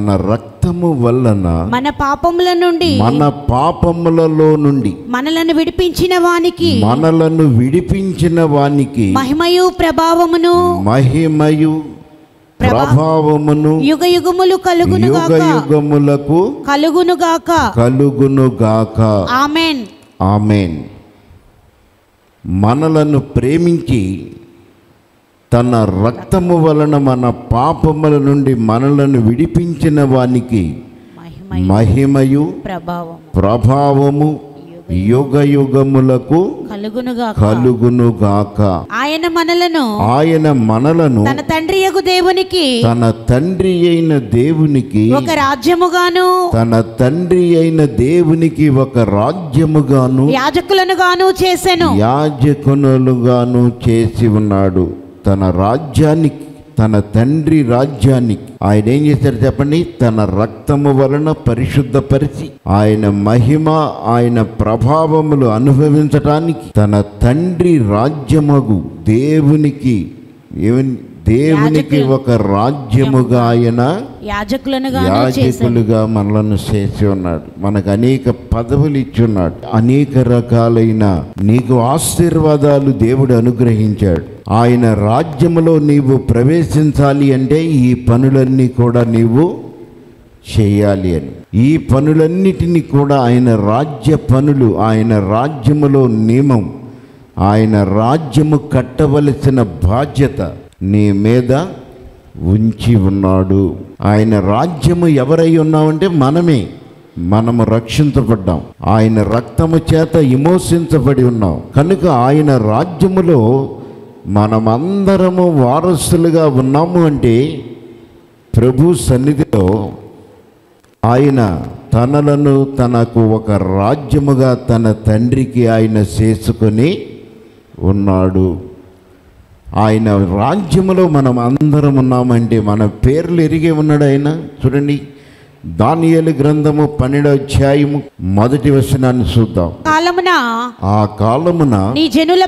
తన రక్తము వలన మన పాపములలో నుండి మనలను విడిపించిన వానికి మహిమయు ప్రభావమును యుగయుగములు కలుగునుగాక. ఆమేన్. ఆమేన్. మనలను ప్రేమించి తన రక్తము వలన మన పాపముల నుండి మనలను విడిపించిన వానికి మహిమయు ప్రభావము యుగయుగములకు కలుగునుగాక. ఆయన మనలను తన తండ్రి అయిన దేవునికి ఒక రాజ్యముగాను యాజకులనుగాను చేసి ఉన్నాడు. తన తండ్రి రాజ్యానికి ఆయన ఏం చేశారు చెప్పండి? తన రక్తము వలన పరిశుద్ధపరిచి ఆయన మహిమ ఆయన ప్రభావములు అనుభవించటానికి తన తండ్రి రాజ్యమగు దేవునికి ఒక రాజ్యముగా ఆయన యాజకులుగా మనలను చేసి ఉన్నాడు. మనకు అనేక పదవులు ఇచ్చి ఉన్నాడు. అనేక రకాలైన నీకు ఆశీర్వాదాలు దేవుడు అనుగ్రహించాడు. ఆయన రాజ్యములో నీవు ప్రవేశించాలి అంటే ఈ పనులన్నీ కూడా నీవు చేయాలి అని. ఈ పనులన్నిటినీ కూడా ఆయన రాజ్య పనులు, ఆయన రాజ్యములో నియమం, ఆయన రాజ్యము కట్టవలసిన బాధ్యత నీ మీద ఉంచి ఉన్నాడు. ఆయన రాజ్యము ఎవరై ఉన్నామంటే మనము రక్షించబడ్డాం. ఆయన రక్తము చేత విమోచించబడి ఉన్నాం. కనుక ఆయన రాజ్యములో మనమందరము వారసులుగా ఉన్నాము అంటే ప్రభు సన్నిధిలో ఆయన తనకు ఒక రాజ్యముగా తన తండ్రికి ఆయన చేసుకొని ఉన్నాడు. ఆయన రాజ్యములో మనం అందరం ఉన్నామంటే మన పేర్లు ఎరిగి ఉన్నాడు ఆయన. చూడండి, దానియేలు గ్రంథము 12వ అధ్యాయము 1వ వచనాన్ని చూద్దాం. ఆ కాలమున ఈ జనుల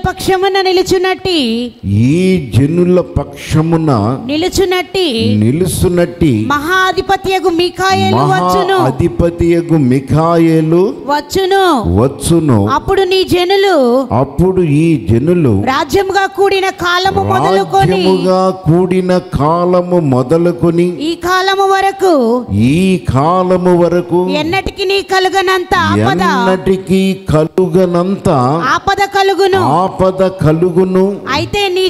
పక్షమున నిలుచునట్టి మహాధిపతియగు మిఖాయేలు వచ్చును. అప్పుడు ఈ జనులు రాజ్యముగా కూడిన కాలము మొదలుకొని ఈ కాలము వరకు ఎన్నటికి కలుగనంత ఆపద కలుగును. అయితే నీ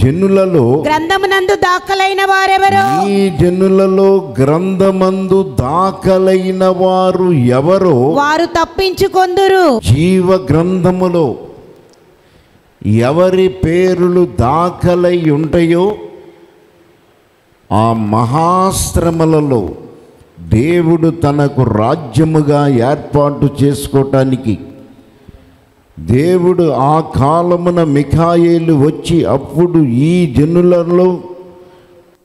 జనులలో గ్రంథమునందు దాఖలైన వారెవరో? ఈ జనులలో గ్రంథమందు దాఖలైన వారు ఎవరో వారు తప్పించుకొందురు. జీవ గ్రంథములో ఎవరి పేర్లు దాఖలై ఉంటాయో ఆ మహాశ్రమలలో దేవుడు తనకు రాజ్యముగా ఏర్పాటు చేసుకోవటానికి దేవుడు ఆ కాలమున మిఖాయేలు వచ్చి అప్పుడు ఈ జనులలో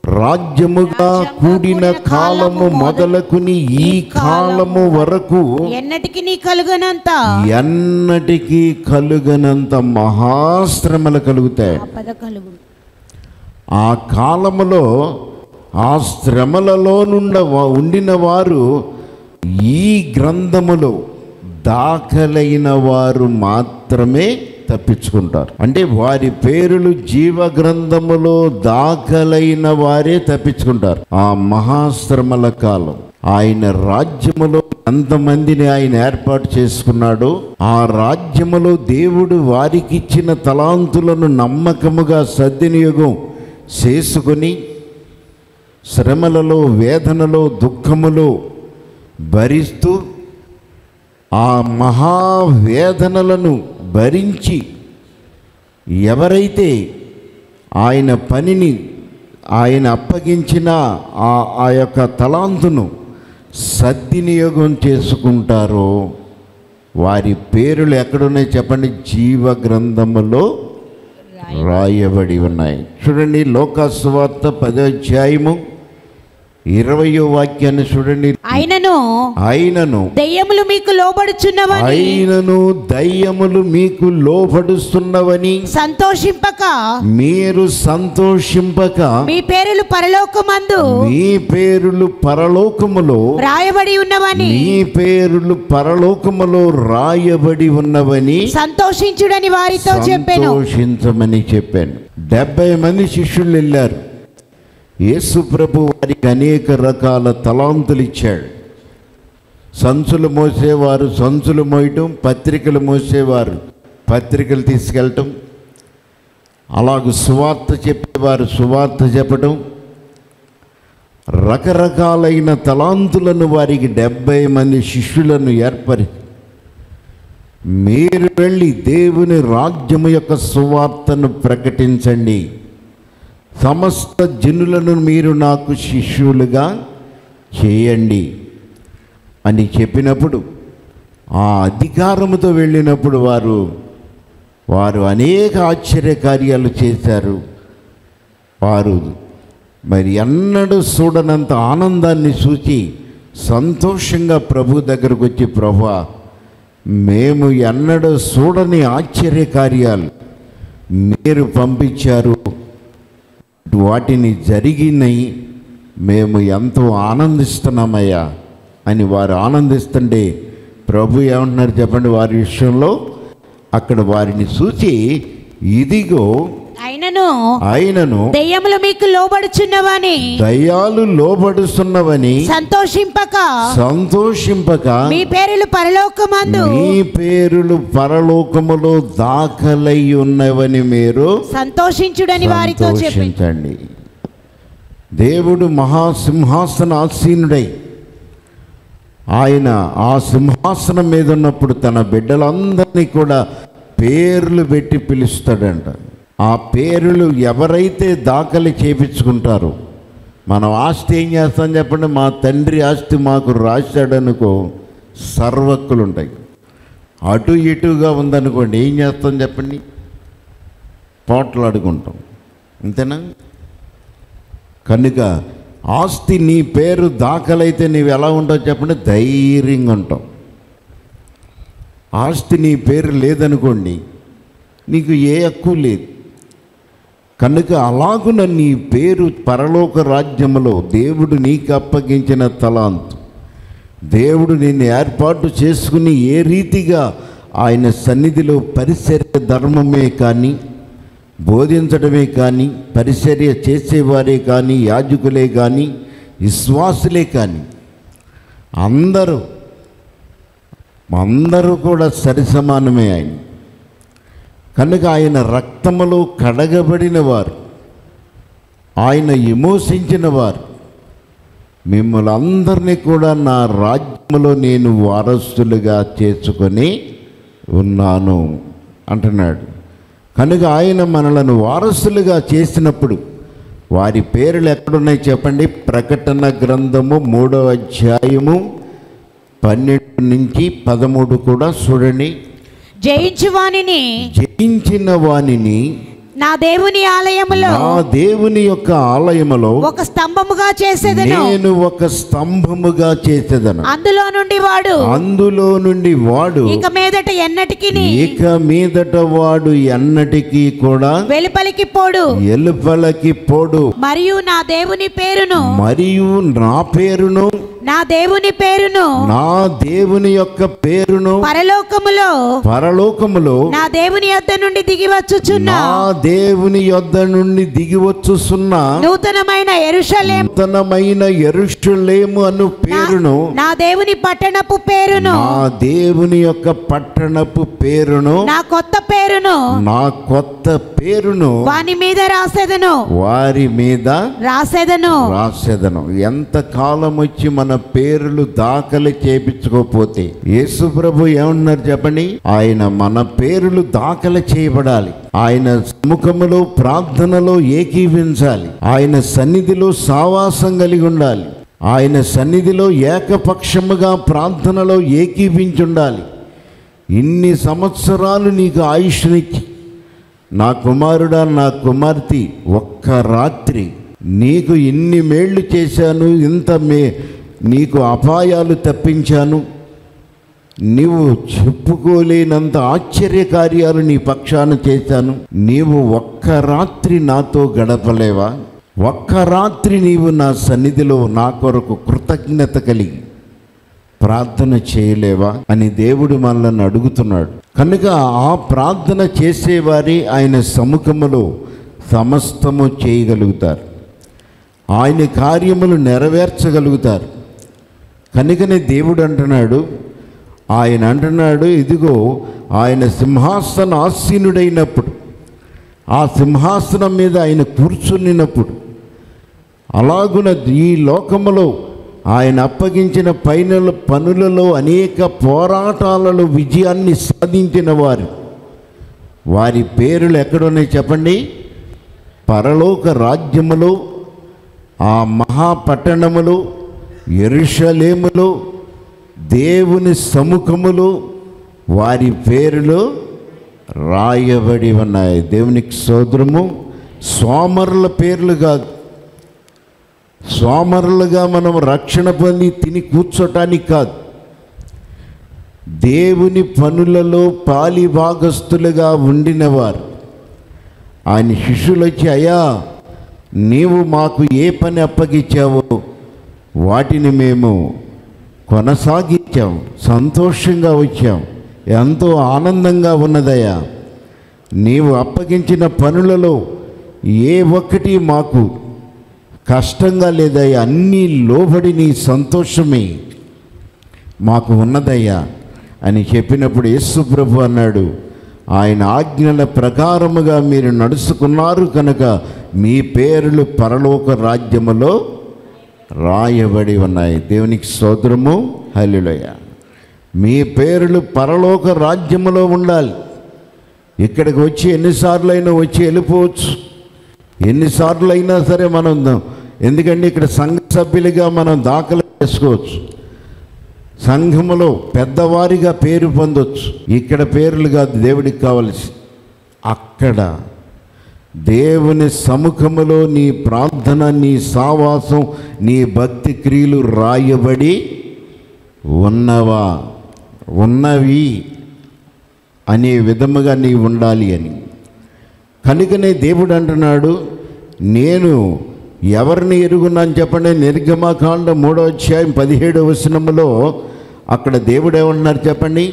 రాజ్యముగా కూడిన కాలము మొదలుకుని ఈ కాలము వరకు ఎన్నటికి కలుగనంత మహాశ్రమలు కలుగుతాయి. ఆ కాలములో ఆ శ్రమలలో ఉండిన వారు ఈ గ్రంథములో దాఖలైన వారు మాత్రమే తప్పించుకుంటారు. అంటే వారి పేరులు జీవ గ్రంథములో దాఖలైన వారే తప్పించుకుంటారు. ఆ మహాశ్రమల కాలం ఆయన రాజ్యములో ఎంతమందిని ఆయన ఏర్పాటు చేసుకున్నాడో ఆ రాజ్యములో దేవుడు వారికి ఇచ్చిన తలాంతులను నమ్మకముగా సద్వినియోగం చేసుకొని శ్రమలలో, వేదనలో, దుఃఖములో భరిస్తూ ఆ మహావేదనలను భరించి ఎవరైతే ఆయన పనిని ఆయన అప్పగించిన ఆ యొక్క తలాంతును సద్వినియోగం చేసుకుంటారో వారి పేర్లు ఎక్కడున్నాయి చెప్పండి? జీవ గ్రంథములో రాయబడి ఉన్నాయి. చూడండి, లోకా సువార్త 10వ అధ్యాయము 20వ వాక్యాన్ని చూడండి. అయినను దయ్యములు మీకు లోబడుచున్నవని సంతోషింపక మీరు సంతోషింపక మీ పేరులు పరలోకములో రాయబడి ఉన్నవని సంతోషించుడని వారితో చెప్పాను. సంతోషించమని చెప్పాను. 70 మంది శిష్యులు వెళ్ళారు. యేసు ప్రభు వారికి అనేక రకాల తలాంతులు ఇచ్చాడు. సంచులు మోసేవారు సంచులు మోయటం, పత్రికలు మోసేవారు పత్రికలు తీసుకెళ్ళటం, అలాగూ సువార్త చెప్పేవారు సువార్త చెప్పటం, రకరకాలైన తలాంతులను వారికి 70 మంది శిష్యులను ఏర్పరి, మీరు వెళ్ళి దేవుని రాజ్యము యొక్క సువార్తను ప్రకటించండి, సమస్త జనులను మీరు నాకు శిష్యులుగా చేయండి అని చెప్పినప్పుడు, ఆ అధికారముతో వెళ్ళినప్పుడు వారు అనేక ఆశ్చర్యకార్యాలు చేశారు. వారు మరి ఎన్నడూ చూడనంత ఆనందాన్ని చూచి సంతోషంగా ప్రభు దగ్గరకు వచ్చి, ప్రభువా, మేము ఎన్నడూ చూడని ఆశ్చర్యకార్యాలు మీరు పంపించారు, వాటిని జరిగినాయి, మేము ఎంతో ఆనందిస్తున్నామయ్యా అని వారు ఆనందిస్తుంటే ప్రభు ఏమంటున్నారు చెప్పండి? వారి విషయంలో అక్కడ వారిని చూచి, ఇదిగో అయినను దయ్యములు మీకు దయ్యాలు లోబడుచున్నవని సంతోషింపక మీ పేరులు పరలోకములో దాఖలై ఉన్నవని మీరు సంతోషించుడని వారితో సంతోషించండి. దేవుడు మహాసింహాసనాసీనుడై ఆయన ఆ సింహాసనం మీద ఉన్నప్పుడు తన బిడ్డలందరినీ కూడా పేర్లు పెట్టి పిలుస్తాడంట. ఆ పేర్లు ఎవరైతే దాఖలు చేపించుకుంటారో, మనం ఆస్తి ఏం చేస్తాం చెప్పండి? మా తండ్రి ఆస్తి మాకు రాశాడనుకో, సర్వక్కులు ఉంటాయి. అటు ఇటుగా ఉందనుకోండి, ఏం చేస్తాం చెప్పండి? పోట్లాడుకుంటాం, అంతేనా? కనుక ఆస్తి నీ పేరు దాఖలైతే నీవు ఎలా ఉంటావు చెప్పండి? ధైర్యంగా ఉంటావు. ఆస్తి నీ పేరు లేదనుకోండి, నీకు ఏ హక్కు లేదు. కనుక అలాగున నీ పేరు పరలోక రాజ్యములో దేవుడు నీకు అప్పగించిన తలాంతు, దేవుడు నిన్ను ఏర్పాటు చేసుకుని ఏ రీతిగా ఆయన సన్నిధిలో పరిచర్య ధర్మమే కానీ, బోధించడమే కానీ, పరిచర్య చేసేవారే కానీ, యాజకులే కానీ, విశ్వాసులే కానీ అందరూ కూడా సరిసమానమే ఆయన. కనుక ఆయన రక్తములో కడగబడిన వారు, ఆయన విమోచించిన వారు, మిమ్మల్ని అందరినీ కూడా నా రాజ్యములో నేను వారసులుగా చేసుకొని ఉన్నాను అంటున్నాడు. కనుక ఆయన మనలను వారసులుగా చేసినప్పుడు వారి పేర్లు ఎక్కడున్నాయి చెప్పండి? ప్రకటన గ్రంథము 3వ అధ్యాయము 12 నుంచి 13 కూడా చూడండి. జయించిన వానిని నా దేవుని ఆలయములో, నా దేవుని యొక్క ఆలయములో ఒక స్తంభముగా చేసేదను, నేను ఒక స్తంభముగా చేసేదను. అందులో నుండి వాడు ఇక మీదట వాడు ఎన్నటికీ కూడా వెలుపలికి పోడు. మరియు నా దేవుని పేరును నా దేవుని యొక్క పేరును పరలోకములో నా దేవుని యొద్ద నుండి దిగివచ్చుచున్న నూతనమైన యెరూషలేము అను పేరును, నా దేవుని యొక్క పట్టణపు పేరును, నా కొత్త పేరును వారి మీద రాసేదను. ఎంత కాలం వచ్చి మన పేర్లు దాఖలు చేయించుకోపోతే, యేసు ప్రభు ఏమన్నారు చెప్పండి? ఆయన మన పేర్లు దాఖలు చేయబడాలి. ఆయన సముఖములో ప్రార్థనలో ఏకీవించాలి. ఆయన సన్నిధిలో సావాసం కలిగి ఉండాలి. ఆయన సన్నిధిలో ఏకపక్షముగా ప్రార్థనలో ఏకీవించుండాలి. ఇన్ని సంవత్సరాలు నీకు ఆయుష్నిచ్చి, నా కుమారుడా, నా కుమార్తె, ఒక్క రాత్రి నీకు ఇన్ని మేళ్ళు చేశాను, ఇంత నీకు అపాయాలు తప్పించాను, నీవు చెప్పుకోలేనంత ఆశ్చర్యకార్యాలు నీ పక్షాన చేశాను. నీవు ఒక్క రాత్రి నాతో గడపలేవా? ఒక్క రాత్రి నీవు నా సన్నిధిలో నా కొరకు కృతజ్ఞత కలిగి ప్రార్థన చేయలేవా అని దేవుడు మనల్ని అడుగుతున్నాడు. కనుక ఆ ప్రార్థన చేసేవారి ఆయన సముఖములో సమస్తము చేయగలుగుతారు, ఆయన కార్యములు నెరవేర్చగలుగుతారు. కనుకనే దేవుడు అంటున్నాడు, ఆయన అంటున్నాడు, ఇదిగో ఆయన సింహాసన ఆసీనుడైనప్పుడు, ఆ సింహాసనం మీద ఆయన కూర్చున్నప్పుడు, అలాగున ఈ లోకములో ఆయన అప్పగించిన పనులలో అనేక పోరాటాలలో విజయాన్ని సాధించిన వారి పేర్లు ఎక్కడున్నాయి చెప్పండి? పరలోక రాజ్యములో, ఆ మహాపట్టణములో, యెరూషలేములో, దేవుని సముఖములో వారి పేర్లు రాయబడి ఉన్నాయి. దేవునికి స్తోత్రము. సోమరుల పేర్లు కాదు, సోమరులుగా మనం రక్షణ పొంది తిని కూర్చోటానికి కాదు, దేవుని పనులలో పాలిభాగస్తులుగా ఉండినవారు. ఆయన శిష్యులు వచ్చి, అయ్యా నీవు మాకు ఏ పని అప్పగించావో వాటిని మేము కొనసాగించాం, సంతోషంగా వచ్చాం, ఎంతో ఆనందంగా ఉన్నదయ్యా. నీవు అప్పగించిన పనులలో ఏ ఒక్కటి మాకు కష్టంగా లేదయ్యా, అన్నీ లోబడి నీ సంతోషమే మాకు ఉన్నదయ్యా అని చెప్పినప్పుడు యేసు ప్రభు అన్నాడు, ఆయన ఆజ్ఞల ప్రకారముగా మీరు నడుచుకున్నారు కనుక మీ పేర్లు పరలోక రాజ్యములో రాయబడి ఉన్నాయి. దేవునికి స్తోత్రము, హల్లెలూయా. మీ పేర్లు పరలోక రాజ్యములో ఉండాలి. ఇక్కడికి వచ్చి ఎన్నిసార్లు అయినా వచ్చి వెళ్ళిపోవచ్చు, ఎన్నిసార్లు అయినా సరే మనం, ఎందుకంటే ఇక్కడ సంఘ సభ్యులుగా మనం దాఖలు చేసుకోవచ్చు, సంఘములో పెద్దవారిగా పేరు పొందొచ్చు. ఇక్కడ పేర్లు కాదు దేవుడికి కావలసి, అక్కడ దేవుని సముఖములో నీ ప్రార్థన, నీ సావాసం, నీ భక్తి క్రియలు రాయబడి ఉన్నవి అనే విధముగా నీ ఉండాలి అని. కనుకనే దేవుడు అంటున్నాడు, నేను ఎవరిని ఎరుగున్నాను చెప్పండి. నిర్గమకాండ 3వ అధ్యాయం 17వ వచనములో అక్కడ దేవుడు ఏమన్నారు చెప్పండి?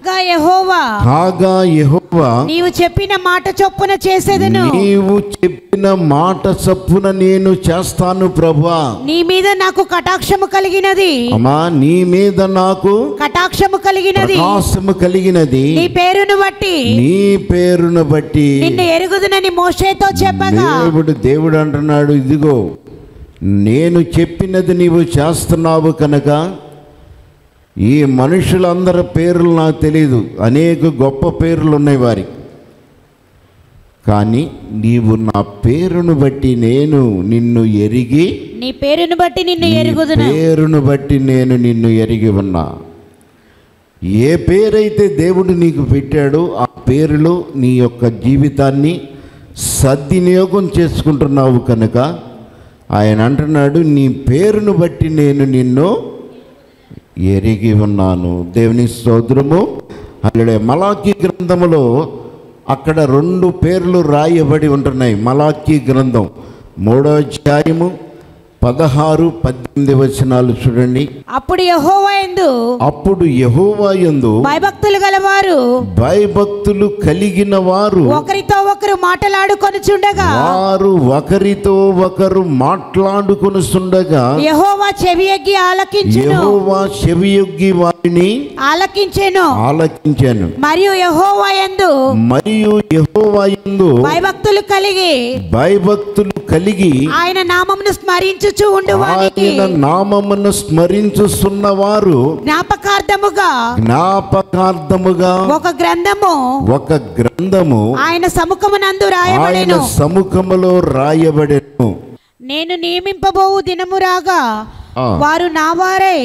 కాగా యెహోవా నీవు చెప్పిన మాట చొప్పున చేసేదను, నీవు చెప్పిన మాట చొప్పున నేను చేస్తాను ప్రభువా. నీ మీద నాకు కటాక్షము కలిగినది, అమ్మా నీ మీద నాకు కటాక్షము కలిగినది, ప్రకాశము కలిగినది, నీ పేరును బట్టి నిన్ను ఎరుగుదునని మోషేతో చెప్పగా దేవుడు అంటున్నాడు, ఇదిగో నేను చెప్పినది నీవు చేస్తున్నావు కనుక ఈ మనుషులందరి పేర్లు నాకు తెలియదు, అనేక గొప్ప పేర్లు ఉన్నాయి వారికి, కానీ నీవు నా పేరును బట్టి నేను నిన్ను ఎరిగి, నీ పేరును బట్టి నిన్ను ఎరుగుదును, పేరును బట్టి నేను నిన్ను ఎరిగి ఉన్నా. ఏ పేరైతే దేవుడు నీకు పెట్టాడో ఆ పేరులో నీ యొక్క జీవితాన్ని సద్వినియోగం చేసుకుంటున్నావు కనుక ఆయన అంటున్నాడు, నీ పేరును బట్టి నేను నిన్ను ఎరిగి ఉన్నాను. దేవుని స్తోత్రము, హల్లెలూయా. మలాకీ గ్రంథములో అక్కడ 2 పేర్లు రాయబడి ఉంటున్నాయి. మలాకీ గ్రంథం 3వ అధ్యాయము 16-18 వచనాలు చూడండి. అప్పుడు యెహోవా యందు భయభక్తులు గలవారు, భయభక్తులు కలిగిన వారు ఒకరితో ఒకరు మాట్లాడుకొనుచుండగా, వారు ఒకరితో ఒకరు మాట్లాడుకొనుచుండగా యెహోవా చెవియొగ్గి ఆలకించెను, యెహోవా చెవియొగ్గి వారిని ఆలకించెను. మరియు యెహోవా యందు భయభక్తులు కలిగి ఆయన నామమును స్మరించుచున్నవారు జ్ఞాపకార్థముగా ఒక గ్రంథము ఆయన సముఖమునందు రాయబడెను, సముఖములో రాయబడెను. నేను నియమింపబోవు దినము రాగా వారు నా వారై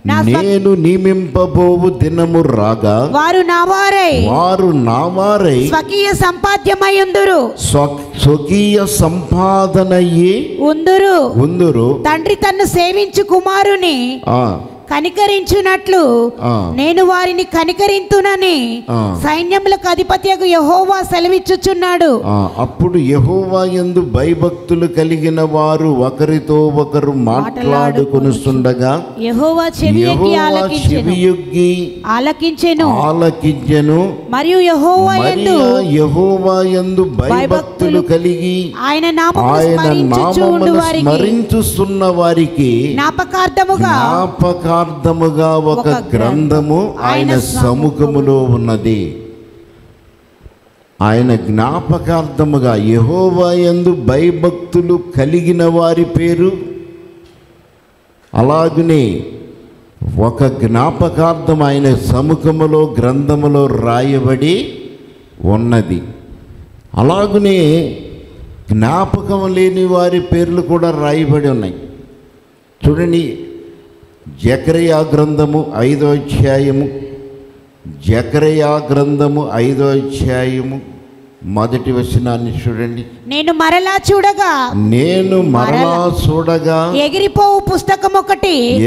నేను నియమింపబోవు దినము రాగా వారు నా వారై స్వకీయ సంపాద్యమయ్యుందురు, స్వకీయ సంపాదనయ్యి ఉందురు. తండ్రి తన్ను సేవించు కుమారుని కనికరించునట్లు నేను వారిని కనికరింతునని సైన్యములకు అధిపతియగు యెహోవా సెలవిచ్చుచున్నాడు. అప్పుడు యెహోవా యందు భయభక్తులు కలిగిన వారు ఒకరితో ఒకరు మాట్లాడుకొనుచుండగా యెహోవా చెవియొగ్గి ఆలకించెను. మరియు యెహోవా యందు భయభక్తులు కలిగి ఆయన నామమును స్మరించుచున్న వారికి జ్ఞాపకార్థముగా ఒక గ్రంథము ఆయన సముఖములో ఉన్నది. ఆయన జ్ఞాపకార్థముగా యెహోవా యందు భయభక్తులు కలిగిన వారి పేరు, అలాగనే ఒక జ్ఞాపకార్థం ఆయన సముఖములో గ్రంథములో రాయబడి ఉన్నది. అలాగనే జ్ఞాపకం లేని వారి పేర్లు కూడా రాయబడి ఉన్నాయి. చూడండి, జకరియా గ్రంథము 5వ అధ్యాయము, జకరియా గ్రంథము 5వ అధ్యాయము మొదటి వచనాన్ని చూడండి. నేను మరలా చూడగా ఎగిరిపోవు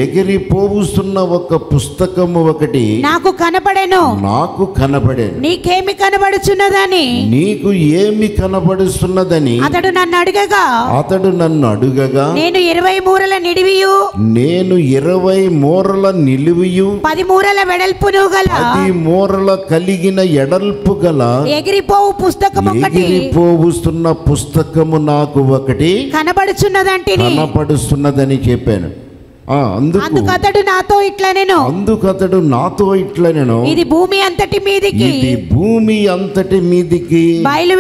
ఎగిరిపోవుస్తున్న ఒక పుస్తకము ఒకటి నాకు కనబడెను. నీకేమి కనబడుచున్నదని, నీకు ఏమి కనబడుతున్నదని అతడు నన్ను అడుగగా నేను 20 మూరల నిడివియు 10 మూరల వెడల్పును గల 10 మూరల కలిగిన ఎడల్పు గల ఎగిరిపోవుస్తున్న పుస్తకము నాకు ఒకటి కనబడుచున్నదని చెప్పాను. అందుకు అతడు నాతో ఇట్లనెను, ఇది భూమి అంతటి మీదికి బయలు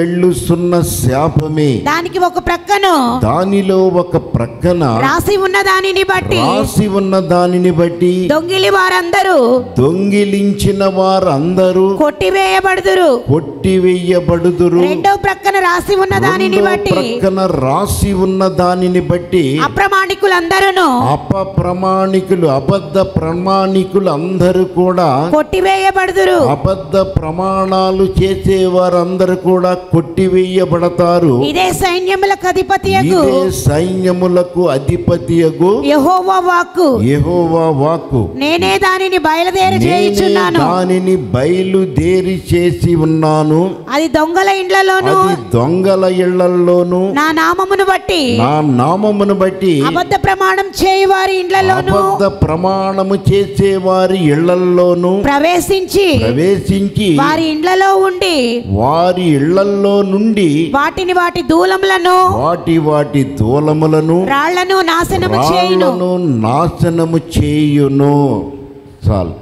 వెళ్ళుచున్న శాపమే. దానిలో ఒక ప్రక్కన రాసి ఉన్న దానిని బట్టి దొంగిలించిన వారందరూ కొట్టివేయబడుదురు. రెండో ప్రక్కన రాసి ఉన్న దానిని బట్టి అప్రమాణికులందరూ అబద్ధ ప్రమాణికులు అందరూ కూడా కొట్టివేయబడుదురు. అబద్ధ ప్రమాణాలు చేసేవారందరూ కూడా కొట్టివేయబడతారు. ఇదే సైన్యములకు అధిపతియగు యెహోవా వాక్కు. నేనే దానిని బయలుదేరి చేసి ఉన్నాను. అది దొంగల ఇళ్లలోను నా నామమును బట్టి అబద్ధ ప్రమాణము చేసేవారి ఇళ్లలోను ప్రవేశించి వారి ఇళ్లలో నుండి వాటి దూలములను రాళ్లను నాశనము చేయును. చాలు.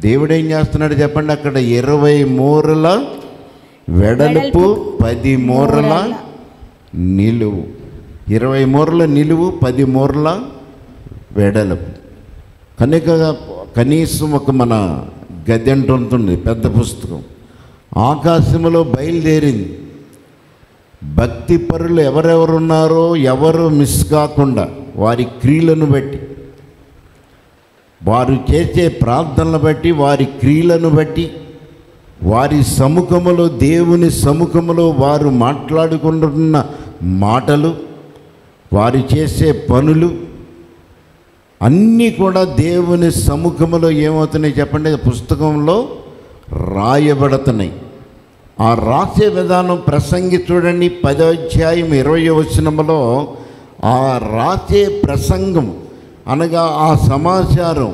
దేవుడు ఏం చేస్తున్నాడు చెప్పండి? అక్కడ 20 మూరల వెడల్పు, 10 మూరల నిలువు. 20 మూరల నిలువు, 10 మూరల వెడల్పు. కనీసం ఒక మన గది అంటుంది, పెద్ద పుస్తకం ఆకాశంలో బయలుదేరింది. భక్తి పరులు ఎవరెవరున్నారో ఎవరు మిస్ కాకుండా వారి క్రియలను బట్టి, వారు చేసే ప్రార్థనలు బట్టి, వారి క్రియలను బట్టి, వారి సముఖములో, దేవుని సముఖములో వారు మాట్లాడుకుంటున్న మాటలు, వారు చేసే పనులు అన్నీ కూడా దేవుని సముఖములో ఏమవుతున్నాయి చెప్పండి? పుస్తకంలో రాయబడుతున్నాయి. ఆ రాసే విధానం ప్రసంగి చూడండి, 10వ అధ్యాయం 20వ వచనములో ఆ రాసే ప్రసంగం అనగా ఆ సమాచారం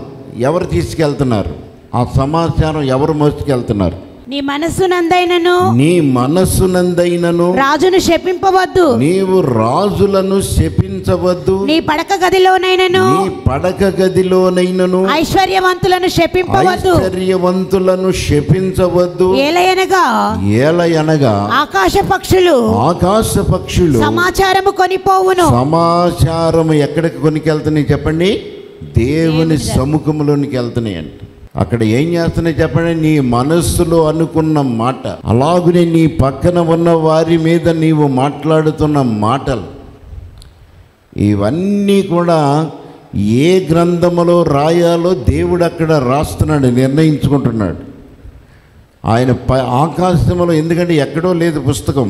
ఎవరు తీసుకెళ్తున్నారు? ఆ సమాచారం ఎవరు మోసుకెళ్తున్నారు? నీ మనస్సునందైనను రాజును శపింపవద్దు. నీవు రాజులను శపించవద్దు. నీ పడక గదిలోనైనను ఐశ్వర్యవంతులను శపించవద్దు. ఏలయనగా ఆకాశ పక్షులు సమాచారము కొనిపోవును. సమాచారము ఎక్కడికి కొనికెళ్తున్నాయి చెప్పండి? దేవుని సముఖంలోనికి వెళ్తున్నాయి అంట. అక్కడ ఏం చేస్తున్నాయి చెప్పండి? నీ మనస్సులో అనుకున్న మాట, అలాగనే నీ పక్కన ఉన్న వారి మీద నీవు మాట్లాడుతున్న మాటలు, ఇవన్నీ కూడా ఏ గ్రంథములో రాయాలో దేవుడు అక్కడ రాస్తున్నాడు, నిర్ణయించుకుంటున్నాడు. ఆయన ఆకాశంలో, ఎందుకంటే ఎక్కడో లేదు పుస్తకం,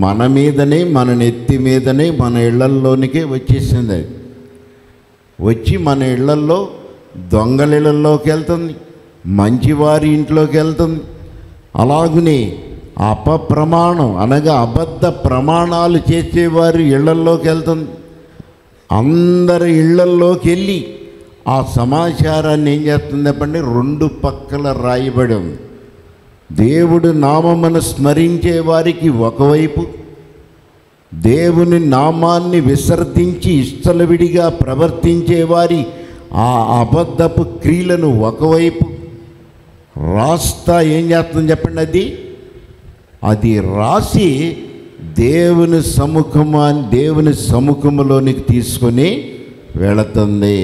మన మీదనే, మన నెత్తి మీదనే, మన ఇళ్లల్లోనికే వచ్చేసింది. అది వచ్చి మన ఇళ్లల్లో దొంగల ఇళ్లలోకి వెళ్తుంది, మంచివారి ఇంట్లోకి వెళ్తుంది. అలాగనే అపప్రమాణం అనగా అబద్ధ ప్రమాణాలు చేసేవారి ఇళ్లల్లోకి వెళ్తుంది. అందరి ఇళ్లల్లోకి వెళ్ళి ఆ సమాచారాన్ని ఏం చేస్తుంది చెప్పండి, రెండు పక్కల రాయబడి ఉంది. దేవుడు నామమును స్మరించే వారికి ఒకవైపు, దేవుని నామాన్ని విసర్జించి ఇష్టలవిడిగా ప్రవర్తించే వారి ఆ అబద్ధపు క్రియలను ఒకవైపు రాస్తా ఏం చేస్తుంది చెప్పండి, అది రాసి దేవుని సముఖంలోనికి తీసుకొని వెళుతుంది.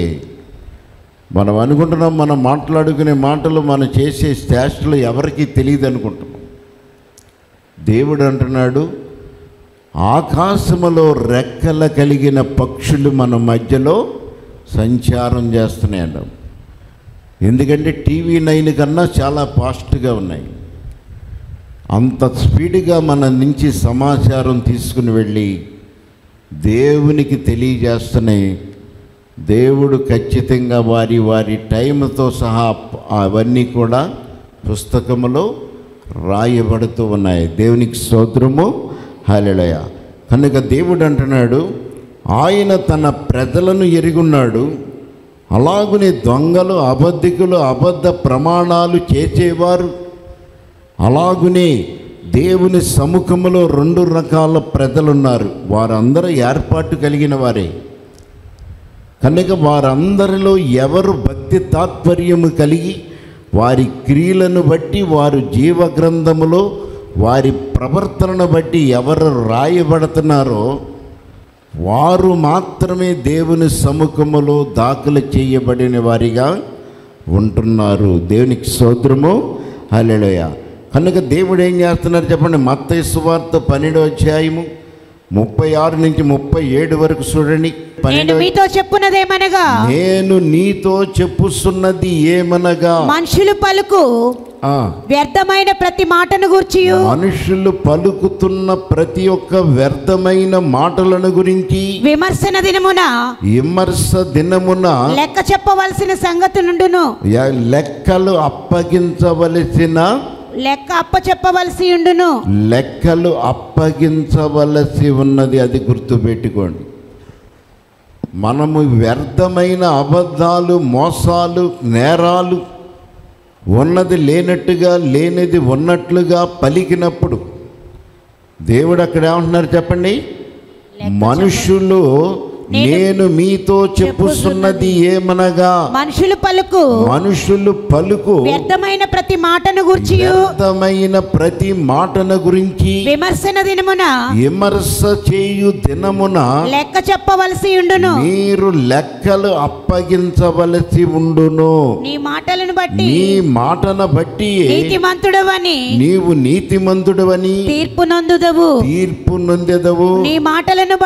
మనం అనుకుంటున్నాం, మనం మాట్లాడుకునే మాటలు, మనం చేసే చేష్టలు ఎవరికీ తెలియదు అనుకుంటున్నాం. దేవుడు అంటున్నాడు, ఆకాశములో రెక్కల కలిగిన పక్షులు మన మధ్యలో సంచారం చేస్తున్నాయి. ఎందుకంటే టీవీ 9 కన్నా చాలా ఫాస్ట్గా ఉన్నాయి. అంత స్పీడ్గా మన నుంచి సమాచారం తీసుకుని వెళ్ళి దేవునికి తెలియజేస్తున్నాయి. దేవుడు ఖచ్చితంగా వారి టైంతో సహా అవన్నీ కూడా పుస్తకములో రాయబడుతూ ఉన్నాయి. దేవునికి స్తోత్రము, హల్లెలూయా. కనుక దేవుడు అంటున్నాడు, ఆయన తన ప్రజలను ఎరుగున్నాడు. అలాగునే దొంగలు, అబద్ధికులు, అబద్ధ ప్రమాణాలు చేసేవారు, అలాగునే దేవుని సముఖంలో 2 రకాల ప్రజలున్నారు. వారందరూ ఏర్పాటు కలిగిన వారే. కనుక వారందరిలో ఎవరు భక్తి తాత్పర్యము కలిగి వారి క్రియలను బట్టి, వారు జీవగ్రంథములో వారి ప్రవర్తనను బట్టి ఎవరు రాయబడుతున్నారో వారు మాత్రమే దేవుని సముఖములో దాఖలు చేయబడిన వారిగా ఉంటున్నారు. దేవునికి స్తోత్రము, హల్లెలూయా. కనుక దేవుడు ఏం చేస్తున్నారు చెప్పండి, మత్తయి సువార్త 12వ అధ్యాయము 36 నుంచి 37 వరకు చూడండి. నేను మీతో చెప్పున్నదేమనగా, నేను నీతో చెప్పుస్తున్నది ఏమనగా, మనుషులు పలుకు వ్యర్థమైన ప్రతి మాటను గూర్చి, మనుషులు పలుకుతున్న ప్రతి ఒక్క వ్యర్థమైన మాటలను గురించి విమర్శ దినమున లెక్క చెప్పవలసిన సంగతి నుండును. లెక్కలు అప్పచెప్పవలసి ఉండును. లెక్కలు అప్పగించవలసి ఉన్నది. అది గుర్తుపెట్టుకోండి. మనము వ్యర్థమైన అబద్ధాలు, మోసాలు, నేరాలు, ఉన్నది లేనట్టుగా, లేనిది ఉన్నట్లుగా పలికినప్పుడు దేవుడు అక్కడ ఏమంటున్నారు చెప్పండి, మనుషులు నేను మీతో చెప్పుతున్నది ఏమనగా, మనుషులు పలుకు వ్యర్థమైన ప్రతి మాటను గురించి విమర్శ చేయు దినమున లెక్క చెప్పవలసి ఉండును. మీరు లెక్కలు అప్పగించవలసి ఉండును. నీ మాటలను బట్టి నీవు నీతిమంతుడవని తీర్పు నొందెదవు. నీ మాటలను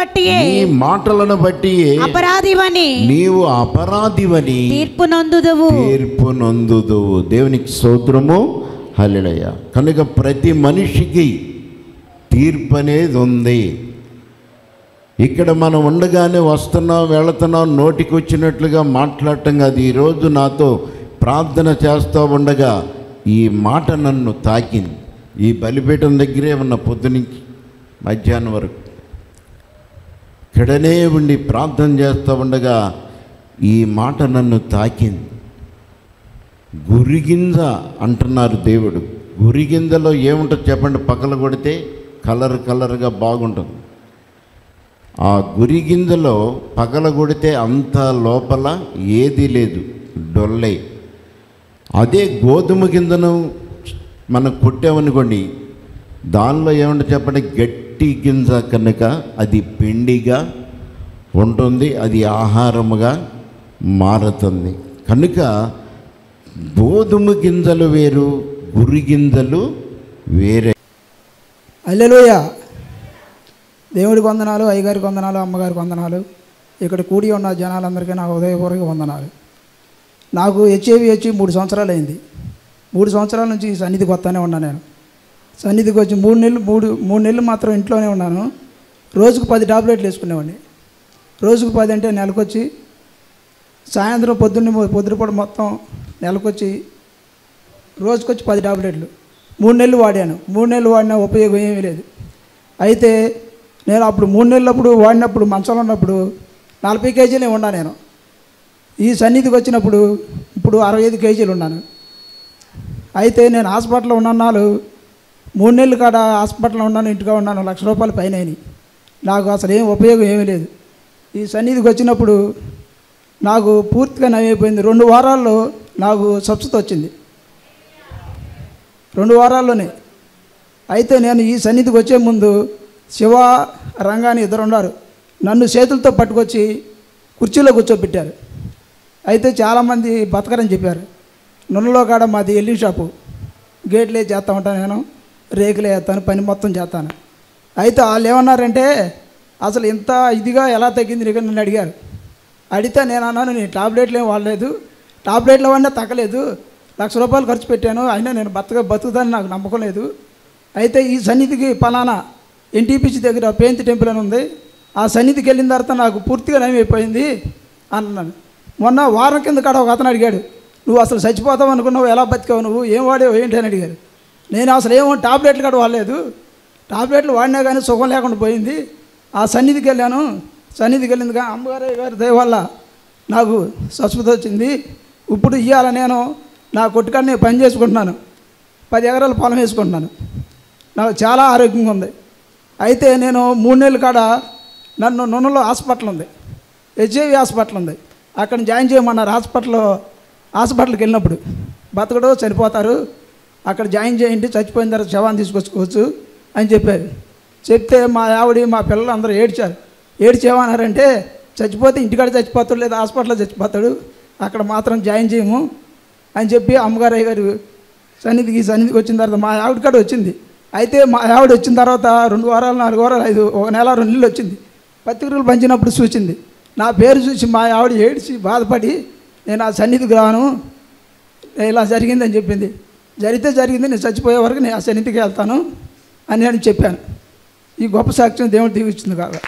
బట్టి అపరాధివని నీవు అపరాధివని తీర్పు నొందుదువు. దేవునికి స్తోత్రము, హల్లెలూయా. కనుక ప్రతి మనిషికి తీర్పు అనేది ఉంది. ఇక్కడ మనం ఉండగానే వస్తున్నాం, వెళుతున్నాం, నోటికి వచ్చినట్లుగా మాట్లాడటం కాదు. ఈరోజు నాతో ప్రార్థన చేస్తూ ఉండగా ఈ మాట నన్ను తాకింది. ఈ బలిపీఠం దగ్గరే ఉన్న పొద్దునుంచి మధ్యాహ్నం వరకు ఇక్కడనే ఉండి ప్రార్థన చేస్తూ ఉండగా ఈ మాట నన్ను తాకింది. గురిగింజ అంటున్నారు దేవుడు. గురిగింజలో ఏముంటుంది చెప్పండి, పక్కల కొడితే కలర్గా బాగుంటుంది. ఆ గురిగింజలో పగల కొడితే అంత లోపల ఏది లేదు, డొల్లే. అదే గోధుమ గింజను మనం కొట్టామనుకోండి, దానిలో ఏమంటే చెప్పండి, గట్టి గింజ కనుక అది పిండిగా ఉంటుంది, అది ఆహారముగా మారుతుంది. కనుక గోధుమ గింజలు వేరు, గురి గింజలు వేరే. హల్లెలూయా. దేవుడికి వందనాలు, అయ్యగారికి వందనాలు, అమ్మగారికి వందనాలు. ఇక్కడ కూడి ఉన్న జనాలందరికీ నా హృదయపూర్వక వందనాలు. నాకు హెచ్ఐవి వచ్చి 3 సంవత్సరాలు అయింది. 3 సంవత్సరాల నుంచి ఈ సన్నిధికి వస్తానే ఉన్నాను. నేను సన్నిధికి వచ్చి 3 నెలలు మాత్రం ఇంట్లోనే ఉన్నాను. రోజుకు 10 టాబ్లెట్లు వేసుకునేవాడిని. రోజుకు 10 అంటే నెలకొచ్చి సాయంత్రం పొద్దుపూట మొత్తం నెలకొచ్చి రోజుకొచ్చి 10 టాబ్లెట్లు 3 నెలలు వాడాను. 3 నెలలు వాడినా ఉపయోగం ఏమీ లేదు. అయితే నేను అప్పుడు 3 నెలలప్పుడు వాడినప్పుడు మంచంలో ఉన్నప్పుడు 40 కేజీలే ఉన్నా. నేను ఈ సన్నిధికి వచ్చినప్పుడు ఇప్పుడు 65 కేజీలు ఉన్నాను. అయితే నేను హాస్పిటల్లో ఉన్నాను. 3 నెలలు కాడ హాస్పిటల్లో ఉన్నాను, ఇంటిగా ఉన్నాను. ₹1,00,000 పైన అయినాయి. నాకు అసలు ఏం ఉపయోగం ఏమీ లేదు. ఈ సన్నిధికి వచ్చినప్పుడు నాకు పూర్తిగా నయమైపోయింది. 2 వారాల్లో నాకు స్వస్థత వచ్చింది, 2 వారాల్లోనే. అయితే నేను ఈ సన్నిధికి వచ్చే ముందు శివ రంగాని ఇద్దరు ఉన్నారు. నన్ను చేతులతో పట్టుకొచ్చి కుర్చీలో కూర్చోబెట్టారు. అయితే చాలామంది బతకరని చెప్పారు. నున్నలో కాడ మాది ఎల్లి షాపు, గేట్లే చేస్తూ ఉంటాను, నేను రేకులే వేస్తాను, పని మొత్తం చేస్తాను. అయితే వాళ్ళు ఏమన్నారంటే అసలు ఇంత ఇదిగా ఎలా తగ్గింది నీకు నన్ను అడిగారు. అడిగితే నేను అన్నాను, నేను టాబ్లెట్లు ఏం వాడలేదు, టాబ్లెట్లు వాడినా తగ్గలేదు, ₹1,00,000 ఖర్చు పెట్టాను, అయినా నేను బతుకుతాను, నాకు నమ్మకం లేదు. అయితే ఈ సన్నిధికి పలానా ఎన్టీపీసీ దగ్గర పేంతి టెంపుల్ అని ఉంది, ఆ సన్నిధికి వెళ్ళిన తర్వాత నాకు పూర్తిగా నయమైపోయింది అన్నాను. మొన్న వారం కింద కాడ ఒక అతను అడిగాడు, నువ్వు అసలు చచ్చిపోతావు అనుకున్నావు, ఎలా బతికావు, నువ్వు ఏం వాడేవు ఏంటి అని అడిగారు. నేను అసలు ఏమో టాబ్లెట్లు కూడా వాడలేదు, టాబ్లెట్లు వాడినా కానీ సుఖం లేకుండా పోయింది. ఆ సన్నిధికి వెళ్ళాను. సన్నిధికి వెళ్ళింది కానీ అమ్మగారి గారి దయ వల్ల నాకు స్వస్థత వచ్చింది. ఇప్పుడు ఇవాళ నేను నా కొట్టుకాడనే పని చేసుకుంటున్నాను, 10 ఎకరాల పొలం వేసుకుంటున్నాను, నాకు చాలా ఆరోగ్యంగా ఉంది. అయితే నేను 3 నెలల కాడ నన్ను నున్నలో హాస్పిటల్ ఉంది, హెచ్ఐవి హాస్పిటల్ ఉంది, అక్కడ జాయిన్ చేయమన్నారు. హాస్పిటల్కి వెళ్ళినప్పుడు బతకడు చనిపోతారు, అక్కడ జాయిన్ చేయండి, చచ్చిపోయిన తర్వాత శవాన్ని తీసుకొచ్చుకోవచ్చు అని చెప్పారు. చెప్తే మా ఆవిడ మా పిల్లలు అందరూ ఏడ్చేమన్నారంటే చచ్చిపోతే ఇంటికాడ చచ్చిపోతాడు, లేదా హాస్పిటల్లో చచ్చిపోతాడు, అక్కడ మాత్రం జాయిన్ చేయము అని చెప్పి అమ్మగారయ్య గారు సన్నిధికి వచ్చిన తర్వాత మా ఆవిడ కాడ వచ్చింది. అయితే మా ఆవిడ వచ్చిన తర్వాత 2 వారాలు 4 వారాలు 5 1 నెల 2 నెలలు వచ్చింది. పత్రికలు పంచినప్పుడు చూసింది. నా పేరు చూసి మా ఆవిడ ఏడ్చి బాధపడి నేను ఆ సన్నిధికి రాను, ఇలా జరిగిందని చెప్పింది. జరిగింది, నేను చచ్చిపోయే వరకు నేను ఆ సన్నిధికి వెళ్తాను అని నేను చెప్పాను. ఈ గొప్ప సాక్ష్యం దేవుడు దీవిస్తుంది కాగా.